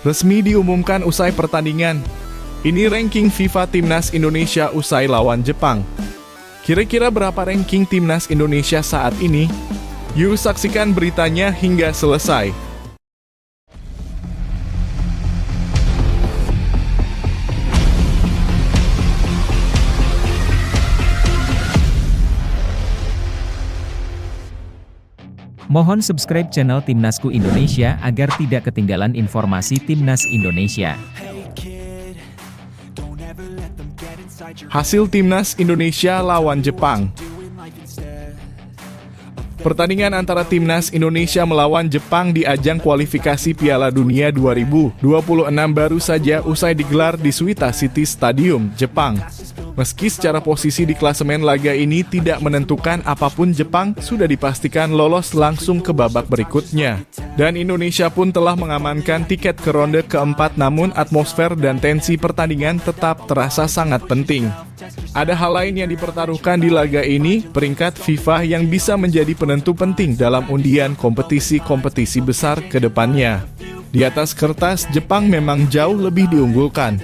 resmi diumumkan usai pertandingan. Ini ranking FIFA Timnas Indonesia usai lawan Jepang. Kira-kira berapa ranking Timnas Indonesia saat ini? Yuk saksikan beritanya hingga selesai. Mohon subscribe channel Timnasku Indonesia agar tidak ketinggalan informasi Timnas Indonesia. Hasil Timnas Indonesia lawan Jepang. Pertandingan antara Timnas Indonesia melawan Jepang di ajang kualifikasi Piala Dunia 2026 baru saja usai digelar di Suita City Stadium, Jepang. Meski secara posisi di klasemen laga ini tidak menentukan apapun, Jepang sudah dipastikan lolos langsung ke babak berikutnya. Dan Indonesia pun telah mengamankan tiket ke ronde keempat, namun atmosfer dan tensi pertandingan tetap terasa sangat penting. Ada hal lain yang dipertaruhkan di laga ini, peringkat FIFA yang bisa menjadi penentu penting dalam undian kompetisi-kompetisi besar ke depannya. Di atas kertas, Jepang memang jauh lebih diunggulkan.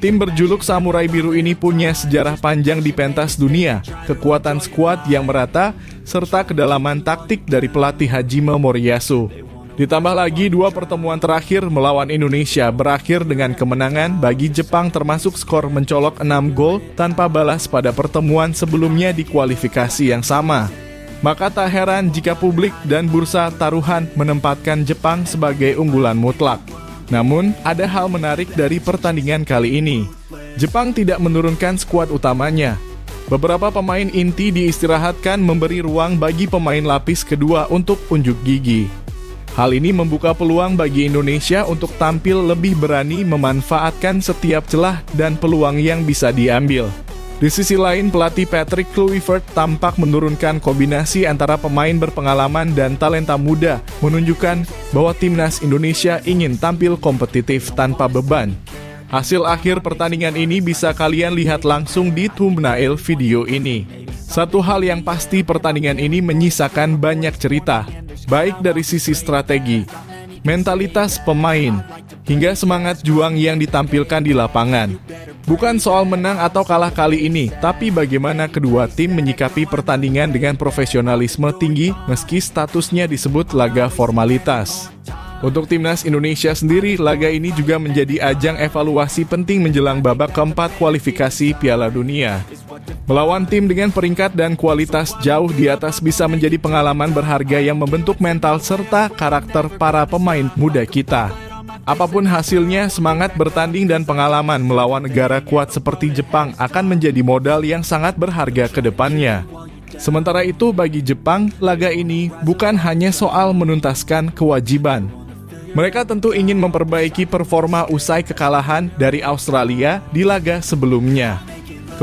Tim berjuluk Samurai Biru ini punya sejarah panjang di pentas dunia, kekuatan skuad yang merata, serta kedalaman taktik dari pelatih Hajime Moriyasu. Ditambah lagi, dua pertemuan terakhir melawan Indonesia berakhir dengan kemenangan bagi Jepang, termasuk skor mencolok 6 gol tanpa balas pada pertemuan sebelumnya di kualifikasi yang sama. Maka tak heran jika publik dan bursa taruhan menempatkan Jepang sebagai unggulan mutlak. Namun, ada hal menarik dari pertandingan kali ini. Jepang tidak menurunkan skuad utamanya. Beberapa pemain inti diistirahatkan, memberi ruang bagi pemain lapis kedua untuk unjuk gigi. Hal ini membuka peluang bagi Indonesia untuk tampil lebih berani memanfaatkan setiap celah dan peluang yang bisa diambil. Di sisi lain, pelatih Patrick Kluivert tampak menurunkan kombinasi antara pemain berpengalaman dan talenta muda, menunjukkan bahwa Timnas Indonesia ingin tampil kompetitif tanpa beban. Hasil akhir pertandingan ini bisa kalian lihat langsung di thumbnail video ini. Satu hal yang pasti, pertandingan ini menyisakan banyak cerita, baik dari sisi strategi, mentalitas pemain, hingga semangat juang yang ditampilkan di lapangan. Bukan soal menang atau kalah kali ini, tapi bagaimana kedua tim menyikapi pertandingan dengan profesionalisme tinggi meski statusnya disebut laga formalitas. Untuk Timnas Indonesia sendiri, laga ini juga menjadi ajang evaluasi penting menjelang babak keempat kualifikasi Piala Dunia. Melawan tim dengan peringkat dan kualitas jauh di atas bisa menjadi pengalaman berharga yang membentuk mental serta karakter para pemain muda kita. Apapun hasilnya, semangat bertanding dan pengalaman melawan negara kuat seperti Jepang akan menjadi modal yang sangat berharga ke depannya. Sementara itu, bagi Jepang, laga ini bukan hanya soal menuntaskan kewajiban. Mereka tentu ingin memperbaiki performa usai kekalahan dari Australia di laga sebelumnya.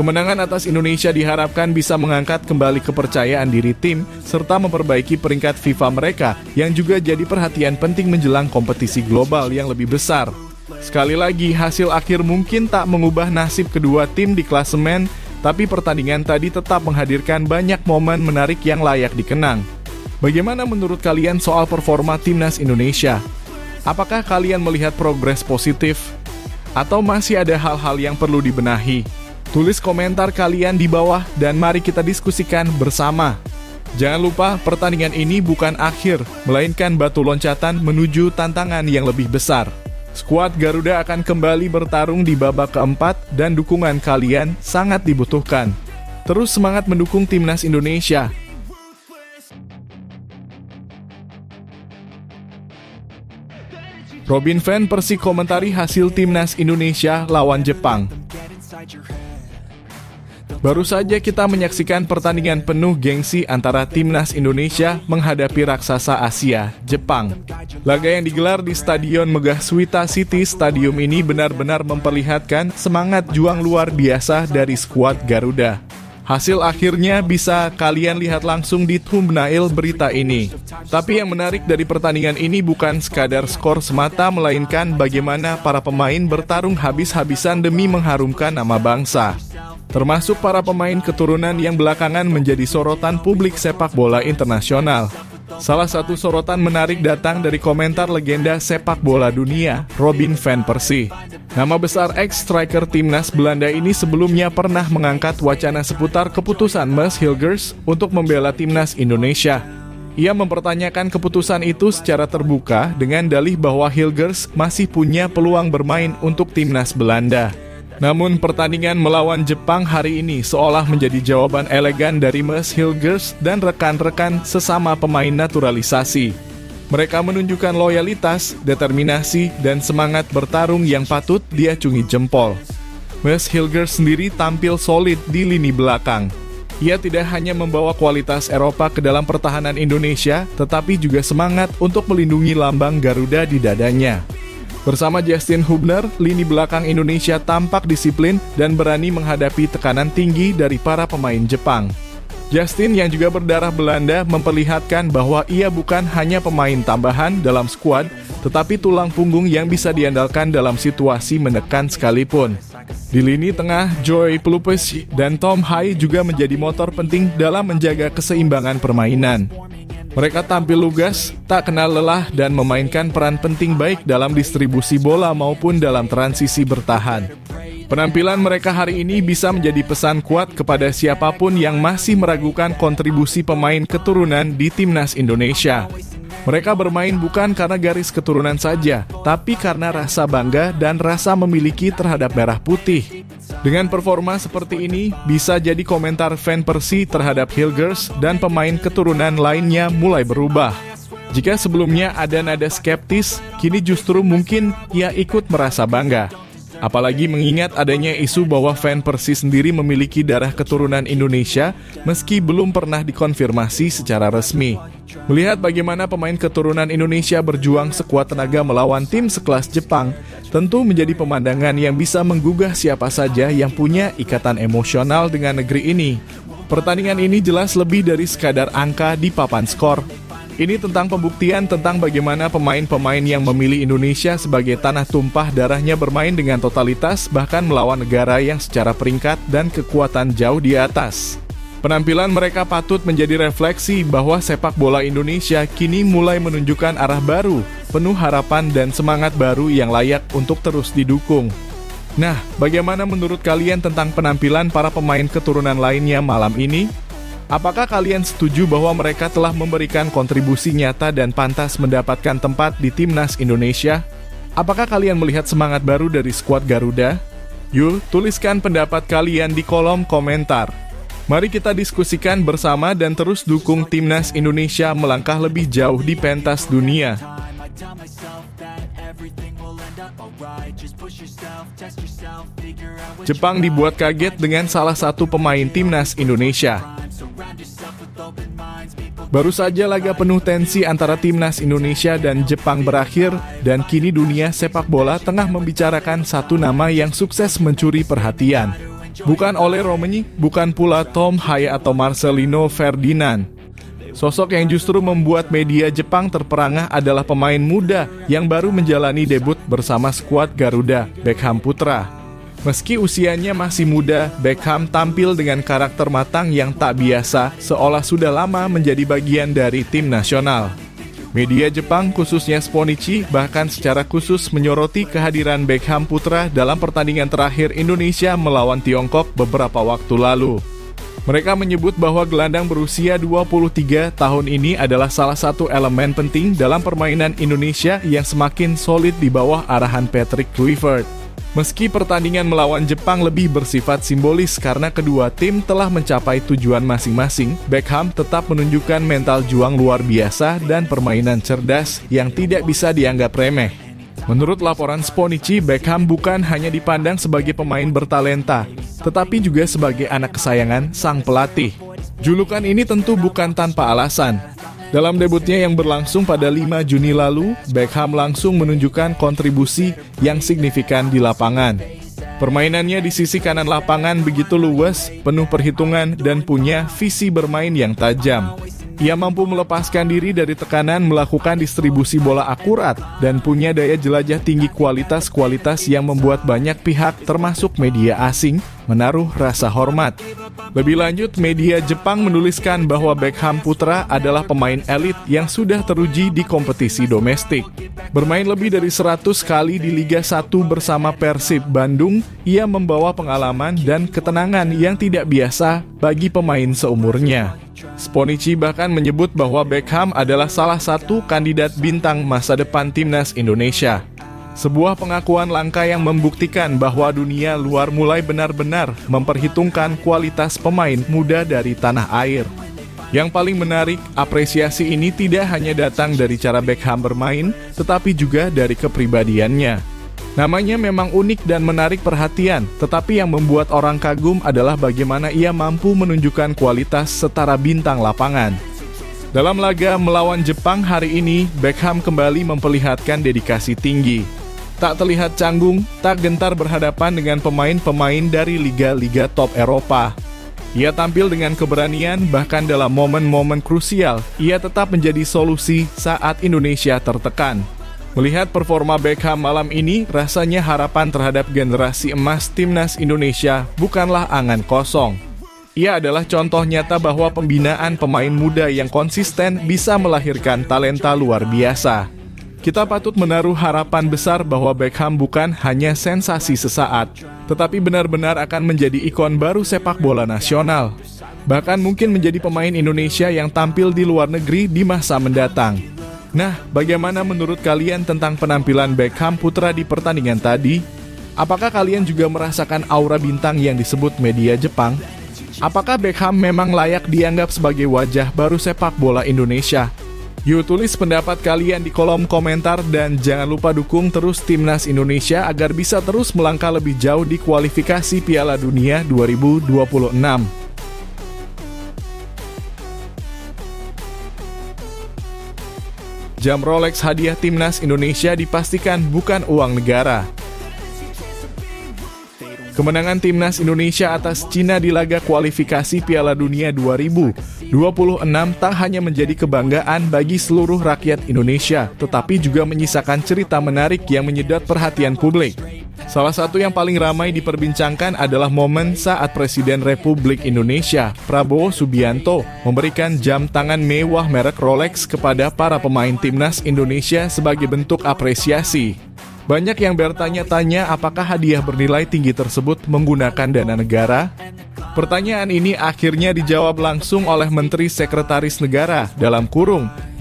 Kemenangan atas Indonesia diharapkan bisa mengangkat kembali kepercayaan diri tim, serta memperbaiki peringkat FIFA mereka yang juga jadi perhatian penting menjelang kompetisi global yang lebih besar. Sekali lagi, hasil akhir mungkin tak mengubah nasib kedua tim di klasemen, tapi pertandingan tadi tetap menghadirkan banyak momen menarik yang layak dikenang. Bagaimana menurut kalian soal performa Timnas Indonesia? Apakah kalian melihat progres positif? Atau masih ada hal-hal yang perlu dibenahi? Tulis komentar kalian di bawah dan mari kita diskusikan bersama. Jangan lupa, pertandingan ini bukan akhir, melainkan batu loncatan menuju tantangan yang lebih besar. Skuad Garuda akan kembali bertarung di babak keempat dan dukungan kalian sangat dibutuhkan. Terus semangat mendukung Timnas Indonesia. Robin Van Persie komentari hasil Timnas Indonesia lawan Jepang. Baru saja kita menyaksikan pertandingan penuh gengsi antara Timnas Indonesia menghadapi raksasa Asia, Jepang. Laga yang digelar di Stadion Megah Suita City Stadium ini benar-benar memperlihatkan semangat juang luar biasa dari skuad Garuda. Hasil akhirnya bisa kalian lihat langsung di thumbnail berita ini. Tapi yang menarik dari pertandingan ini bukan sekadar skor semata, melainkan bagaimana para pemain bertarung habis-habisan demi mengharumkan nama bangsa. Termasuk para pemain keturunan yang belakangan menjadi sorotan publik sepak bola internasional. Salah satu sorotan menarik datang dari komentar legenda sepak bola dunia, Robin van Persie. Nama besar ex-striker timnas Belanda ini sebelumnya pernah mengangkat wacana seputar keputusan Ms. Hilgers untuk membela timnas Indonesia. Ia mempertanyakan keputusan itu secara terbuka dengan dalih bahwa Hilgers masih punya peluang bermain untuk timnas Belanda. Namun pertandingan melawan Jepang hari ini seolah menjadi jawaban elegan dari Ms. Hilgers dan rekan-rekan sesama pemain naturalisasi. Mereka menunjukkan loyalitas, determinasi, dan semangat bertarung yang patut diacungi jempol. Ms. Hilgers sendiri tampil solid di lini belakang. Ia tidak hanya membawa kualitas Eropa ke dalam pertahanan Indonesia, tetapi juga semangat untuk melindungi lambang Garuda di dadanya. Bersama Justin Hubner, lini belakang Indonesia tampak disiplin dan berani menghadapi tekanan tinggi dari para pemain Jepang. Justin yang juga berdarah Belanda memperlihatkan bahwa ia bukan hanya pemain tambahan dalam skuad, tetapi tulang punggung yang bisa diandalkan dalam situasi menekan sekalipun. Di lini tengah, Joy Pelupes dan Tom Hai juga menjadi motor penting dalam menjaga keseimbangan permainan. Mereka tampil lugas, tak kenal lelah dan memainkan peran penting baik dalam distribusi bola maupun dalam transisi bertahan. Penampilan mereka hari ini bisa menjadi pesan kuat kepada siapapun yang masih meragukan kontribusi pemain keturunan di timnas Indonesia. Mereka bermain bukan karena garis keturunan saja, tapi karena rasa bangga dan rasa memiliki terhadap merah putih. Dengan performa seperti ini, bisa jadi komentar Van Persie terhadap Hilgers dan pemain keturunan lainnya mulai berubah. Jika sebelumnya ada nada skeptis, kini justru mungkin ia ikut merasa bangga. Apalagi mengingat adanya isu bahwa Van Persie sendiri memiliki darah keturunan Indonesia meski belum pernah dikonfirmasi secara resmi. Melihat bagaimana pemain keturunan Indonesia berjuang sekuat tenaga melawan tim sekelas Jepang, tentu menjadi pemandangan yang bisa menggugah siapa saja yang punya ikatan emosional dengan negeri ini. Pertandingan ini jelas lebih dari sekadar angka di papan skor. Ini tentang pembuktian tentang bagaimana pemain-pemain yang memilih Indonesia sebagai tanah tumpah darahnya bermain dengan totalitas bahkan melawan negara yang secara peringkat dan kekuatan jauh di atas. Penampilan mereka patut menjadi refleksi bahwa sepak bola Indonesia kini mulai menunjukkan arah baru, penuh harapan dan semangat baru yang layak untuk terus didukung. Nah, bagaimana menurut kalian tentang penampilan para pemain keturunan lainnya malam ini? Apakah kalian setuju bahwa mereka telah memberikan kontribusi nyata dan pantas mendapatkan tempat di timnas Indonesia? Apakah kalian melihat semangat baru dari skuad Garuda? Yuk, tuliskan pendapat kalian di kolom komentar. Mari kita diskusikan bersama dan terus dukung timnas Indonesia melangkah lebih jauh di pentas dunia. Jepang dibuat kaget dengan salah satu pemain timnas Indonesia. Baru saja laga penuh tensi antara timnas Indonesia dan Jepang berakhir, dan kini dunia sepak bola tengah membicarakan satu nama yang sukses mencuri perhatian. Bukan Ole Romeni, bukan pula Tom Hai atau Marcelino Ferdinand. Sosok yang justru membuat media Jepang terperangah adalah pemain muda yang baru menjalani debut bersama skuad Garuda, Beckham Putra. Meski usianya masih muda, Beckham tampil dengan karakter matang yang tak biasa, seolah sudah lama menjadi bagian dari tim nasional. Media Jepang, khususnya Sponichi, bahkan secara khusus menyoroti kehadiran Beckham Putra dalam pertandingan terakhir Indonesia melawan Tiongkok beberapa waktu lalu. Mereka menyebut bahwa gelandang berusia 23 tahun ini adalah salah satu elemen penting dalam permainan Indonesia yang semakin solid di bawah arahan Patrick Kluivert. Meski pertandingan melawan Jepang lebih bersifat simbolis karena kedua tim telah mencapai tujuan masing-masing, Beckham tetap menunjukkan mental juang luar biasa dan permainan cerdas yang tidak bisa dianggap remeh. Menurut laporan Sponichi, Beckham bukan hanya dipandang sebagai pemain bertalenta, tetapi juga sebagai anak kesayangan sang pelatih. Julukan ini tentu bukan tanpa alasan. Dalam debutnya yang berlangsung pada 5 Juni lalu, Beckham langsung menunjukkan kontribusi yang signifikan di lapangan. Permainannya di sisi kanan lapangan begitu luas, penuh perhitungan, dan punya visi bermain yang tajam. Ia mampu melepaskan diri dari tekanan melakukan distribusi bola akurat dan punya daya jelajah tinggi kualitas-kualitas yang membuat banyak pihak termasuk media asing menaruh rasa hormat. Lebih lanjut, media Jepang menuliskan bahwa Beckham putra adalah pemain elit yang sudah teruji di kompetisi domestik. Bermain lebih dari 100 kali di Liga 1 bersama Persib Bandung, ia membawa pengalaman dan ketenangan yang tidak biasa bagi pemain seumurnya. Sponichi bahkan menyebut bahwa Beckham adalah salah satu kandidat bintang masa depan timnas Indonesia. Sebuah pengakuan langka yang membuktikan bahwa dunia luar mulai benar-benar memperhitungkan kualitas pemain muda dari tanah air. Yang paling menarik, apresiasi ini tidak hanya datang dari cara Beckham bermain, tetapi juga dari kepribadiannya. Namanya memang unik dan menarik perhatian, tetapi yang membuat orang kagum adalah bagaimana ia mampu menunjukkan kualitas setara bintang lapangan. Dalam laga melawan Jepang hari ini, Beckham kembali memperlihatkan dedikasi tinggi. Tak terlihat canggung, tak gentar berhadapan dengan pemain-pemain dari liga-liga top Eropa. Ia tampil dengan keberanian, bahkan dalam momen-momen krusial, ia tetap menjadi solusi saat Indonesia tertekan. Melihat performa Beckham malam ini, rasanya harapan terhadap generasi emas timnas Indonesia bukanlah angan kosong. Ia adalah contoh nyata bahwa pembinaan pemain muda yang konsisten bisa melahirkan talenta luar biasa. Kita patut menaruh harapan besar bahwa Beckham bukan hanya sensasi sesaat, tetapi benar-benar akan menjadi ikon baru sepak bola nasional. Bahkan mungkin menjadi pemain Indonesia yang tampil di luar negeri di masa mendatang. Nah, bagaimana menurut kalian tentang penampilan Beckham putra di pertandingan tadi? Apakah kalian juga merasakan aura bintang yang disebut media Jepang? Apakah Beckham memang layak dianggap sebagai wajah baru sepak bola Indonesia? Yuk tulis pendapat kalian di kolom komentar dan jangan lupa dukung terus Timnas Indonesia agar bisa terus melangkah lebih jauh di kualifikasi Piala Dunia 2026. Jam Rolex hadiah Timnas Indonesia dipastikan bukan uang negara. Kemenangan Timnas Indonesia atas Cina di laga kualifikasi Piala Dunia 2026 tak hanya menjadi kebanggaan bagi seluruh rakyat Indonesia, tetapi juga menyisakan cerita menarik yang menyedot perhatian publik. Salah satu yang paling ramai diperbincangkan adalah momen saat Presiden Republik Indonesia, Prabowo Subianto, memberikan jam tangan mewah merek Rolex kepada para pemain Timnas Indonesia sebagai bentuk apresiasi. Banyak yang bertanya-tanya apakah hadiah bernilai tinggi tersebut menggunakan dana negara? Pertanyaan ini akhirnya dijawab langsung oleh Menteri Sekretaris Negara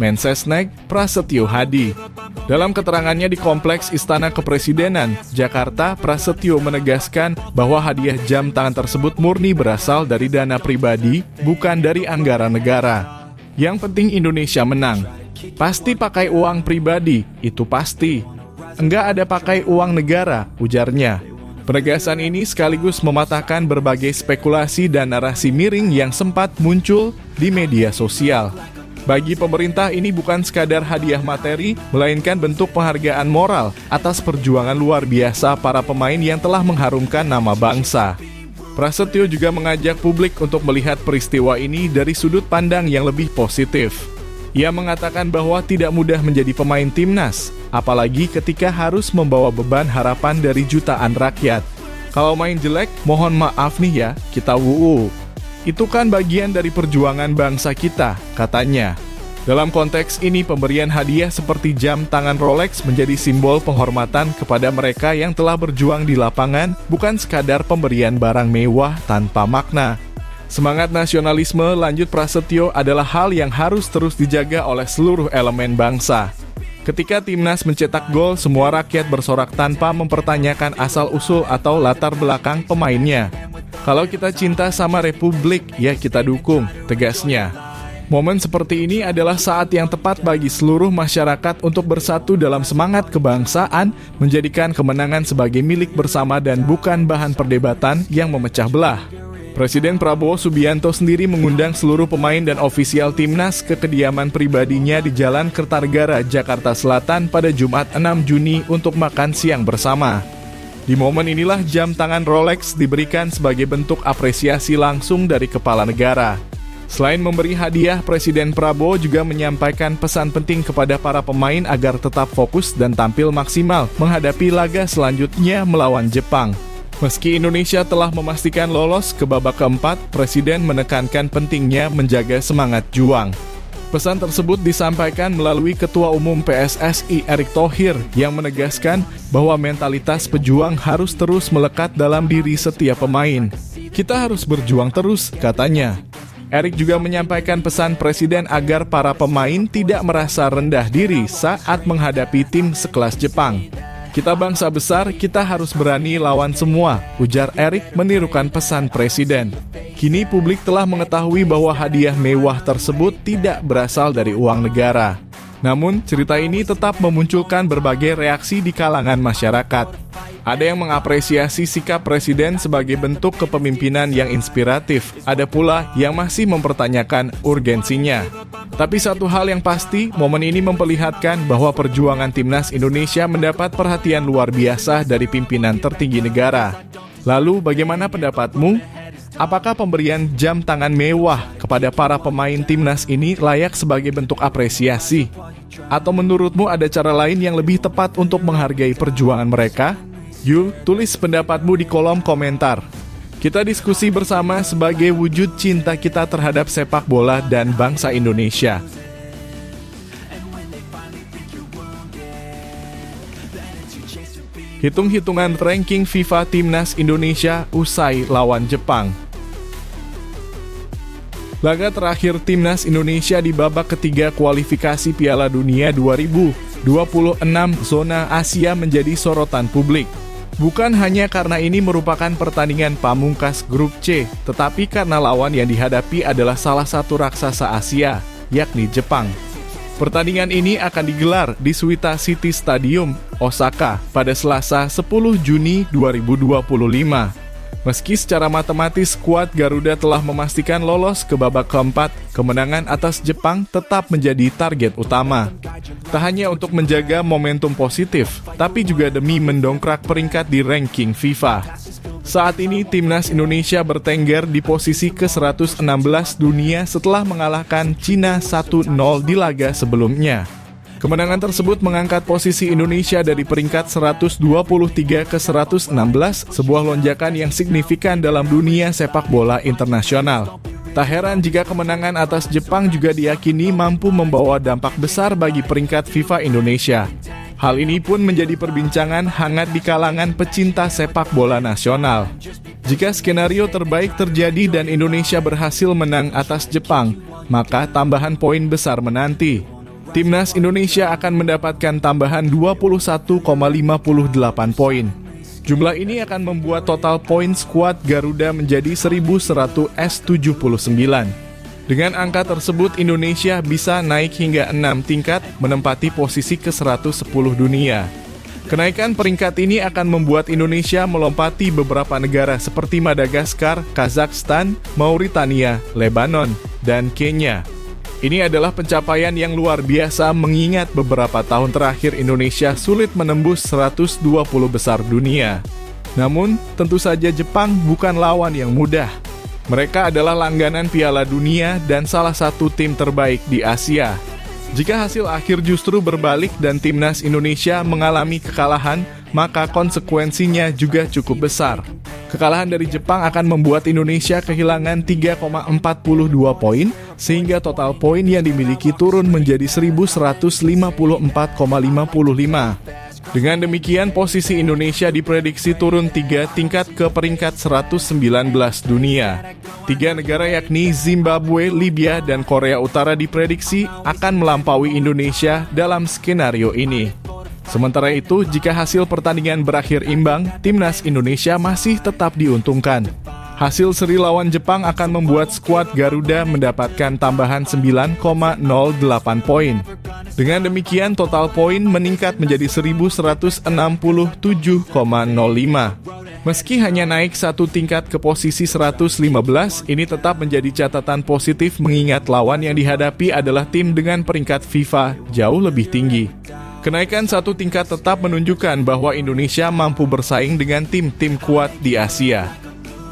(Mensesnek) Prasetyo Hadi. Dalam keterangannya di Kompleks Istana Kepresidenan, Jakarta, Prasetyo menegaskan bahwa hadiah jam tangan tersebut murni berasal dari dana pribadi, bukan dari anggaran negara. Yang penting Indonesia menang. Pasti pakai uang pribadi, itu pasti. Enggak ada pakai uang negara, ujarnya. Penegasan ini sekaligus mematahkan berbagai spekulasi dan narasi miring yang sempat muncul di media sosial. Bagi pemerintah ini bukan sekadar hadiah materi, melainkan bentuk penghargaan moral atas perjuangan luar biasa para pemain yang telah mengharumkan nama bangsa. Prasetyo juga mengajak publik untuk melihat peristiwa ini dari sudut pandang yang lebih positif. Ia mengatakan bahwa tidak mudah menjadi pemain timnas, apalagi ketika harus membawa beban harapan dari jutaan rakyat. Kalau main jelek, mohon maaf nih ya, kita wuuu. Itu kan bagian dari perjuangan bangsa kita, katanya. Dalam konteks ini, pemberian hadiah seperti jam tangan Rolex menjadi simbol penghormatan kepada mereka yang telah berjuang di lapangan, bukan sekadar pemberian barang mewah tanpa makna. Semangat nasionalisme, lanjut Prasetyo, adalah hal yang harus terus dijaga oleh seluruh elemen bangsa. Ketika timnas mencetak gol, semua rakyat bersorak tanpa mempertanyakan asal-usul atau latar belakang pemainnya. Kalau kita cinta sama Republik, ya kita dukung, tegasnya. Momen seperti ini adalah saat yang tepat bagi seluruh masyarakat untuk bersatu dalam semangat kebangsaan, menjadikan kemenangan sebagai milik bersama dan bukan bahan perdebatan yang memecah belah. Presiden Prabowo Subianto sendiri mengundang seluruh pemain dan ofisial timnas ke kediaman pribadinya di Jalan Kertanegara, Jakarta Selatan pada Jumat 6 Juni untuk makan siang bersama. Di momen inilah jam tangan Rolex diberikan sebagai bentuk apresiasi langsung dari kepala negara. Selain memberi hadiah, Presiden Prabowo juga menyampaikan pesan penting kepada para pemain agar tetap fokus dan tampil maksimal menghadapi laga selanjutnya melawan Jepang. Meski Indonesia telah memastikan lolos ke babak keempat, Presiden menekankan pentingnya menjaga semangat juang. Pesan tersebut disampaikan melalui Ketua Umum PSSI Erick Thohir yang menegaskan bahwa mentalitas pejuang harus terus melekat dalam diri setiap pemain. Kita harus berjuang terus, katanya. Erick juga menyampaikan pesan Presiden agar para pemain tidak merasa rendah diri saat menghadapi tim sekelas Jepang. Kita bangsa besar, kita harus berani lawan semua, ujar Erick menirukan pesan Presiden. Kini publik telah mengetahui bahwa hadiah mewah tersebut tidak berasal dari uang negara. Namun, cerita ini tetap memunculkan berbagai reaksi di kalangan masyarakat. Ada yang mengapresiasi sikap Presiden sebagai bentuk kepemimpinan yang inspiratif. Ada pula yang masih mempertanyakan urgensinya. Tapi satu hal yang pasti, momen ini memperlihatkan bahwa perjuangan Timnas Indonesia mendapat perhatian luar biasa dari pimpinan tertinggi negara. Lalu, bagaimana pendapatmu? Apakah pemberian jam tangan mewah kepada para pemain Timnas ini layak sebagai bentuk apresiasi? Atau menurutmu ada cara lain yang lebih tepat untuk menghargai perjuangan mereka? Yuk, tulis pendapatmu di kolom komentar. Kita diskusi bersama sebagai wujud cinta kita terhadap sepak bola dan bangsa Indonesia. Hitung-hitungan ranking FIFA Timnas Indonesia usai lawan Jepang. Laga terakhir Timnas Indonesia di babak ketiga kualifikasi Piala Dunia 2026 zona Asia menjadi sorotan publik. Bukan hanya karena ini merupakan pertandingan pamungkas grup C, tetapi karena lawan yang dihadapi adalah salah satu raksasa Asia, yakni Jepang. Pertandingan ini akan digelar di Suita City Stadium, Osaka, pada Selasa 10 Juni 2025. Meski secara matematis skuad Garuda telah memastikan lolos ke babak keempat, kemenangan atas Jepang tetap menjadi target utama. Tak hanya untuk menjaga momentum positif, tapi juga demi mendongkrak peringkat di ranking FIFA. Saat ini Timnas Indonesia bertengger di posisi ke-116 dunia setelah mengalahkan Cina 1-0 di laga sebelumnya. Kemenangan tersebut mengangkat posisi Indonesia dari peringkat 123 ke 116, sebuah lonjakan yang signifikan dalam dunia sepak bola internasional. Tak heran jika kemenangan atas Jepang juga diyakini mampu membawa dampak besar bagi peringkat FIFA Indonesia. Hal ini pun menjadi perbincangan hangat di kalangan pecinta sepak bola nasional. Jika skenario terbaik terjadi dan Indonesia berhasil menang atas Jepang, maka tambahan poin besar menanti. Timnas Indonesia akan mendapatkan tambahan 21,58 poin. Jumlah ini akan membuat total poin skuad Garuda menjadi 1.179. Dengan angka tersebut, Indonesia bisa naik hingga 6 tingkat, menempati posisi ke-110 dunia. Kenaikan peringkat ini akan membuat Indonesia melompati beberapa negara seperti Madagaskar, Kazakhstan, Mauritania, Lebanon, dan Kenya. Ini adalah pencapaian yang luar biasa mengingat beberapa tahun terakhir Indonesia sulit menembus 120 besar dunia. Namun, tentu saja Jepang bukan lawan yang mudah. Mereka adalah langganan Piala Dunia dan salah satu tim terbaik di Asia. Jika hasil akhir justru berbalik dan Timnas Indonesia mengalami kekalahan, maka konsekuensinya juga cukup besar. Kekalahan dari Jepang akan membuat Indonesia kehilangan 3,42 poin, sehingga total poin yang dimiliki turun menjadi 1.154,55. Dengan demikian, posisi Indonesia diprediksi turun 3 tingkat ke peringkat 119 dunia. 3 negara yakni Zimbabwe, Libya, dan Korea Utara diprediksi akan melampaui Indonesia dalam skenario ini. Sementara itu, jika hasil pertandingan berakhir imbang, Timnas Indonesia masih tetap diuntungkan. Hasil seri lawan Jepang akan membuat skuad Garuda mendapatkan tambahan 9,08 poin. Dengan demikian, total poin meningkat menjadi 1.167,05. Meski hanya naik 1 tingkat ke posisi 115, ini tetap menjadi catatan positif mengingat lawan yang dihadapi adalah tim dengan peringkat FIFA jauh lebih tinggi. Kenaikan 1 tingkat tetap menunjukkan bahwa Indonesia mampu bersaing dengan tim-tim kuat di Asia.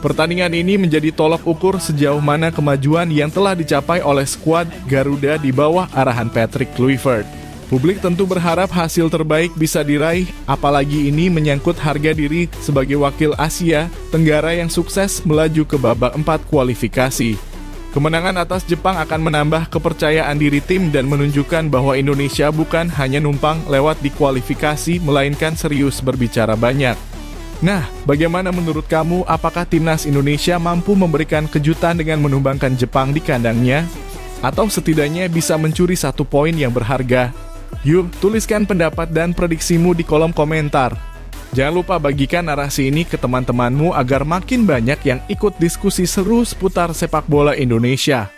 Pertandingan ini menjadi tolok ukur sejauh mana kemajuan yang telah dicapai oleh skuad Garuda di bawah arahan Patrick Kluivert. Publik tentu berharap hasil terbaik bisa diraih, apalagi ini menyangkut harga diri sebagai wakil Asia Tenggara yang sukses melaju ke babak 4 kualifikasi. Kemenangan atas Jepang akan menambah kepercayaan diri tim dan menunjukkan bahwa Indonesia bukan hanya numpang lewat di kualifikasi, melainkan serius berbicara banyak. Nah, bagaimana menurut kamu? Apakah timnas Indonesia mampu memberikan kejutan dengan menumbangkan Jepang di kandangnya? Atau setidaknya bisa mencuri 1 poin yang berharga? Yuk, tuliskan pendapat dan prediksimu di kolom komentar. Jangan lupa bagikan narasi ini ke teman-temanmu agar makin banyak yang ikut diskusi seru seputar sepak bola Indonesia.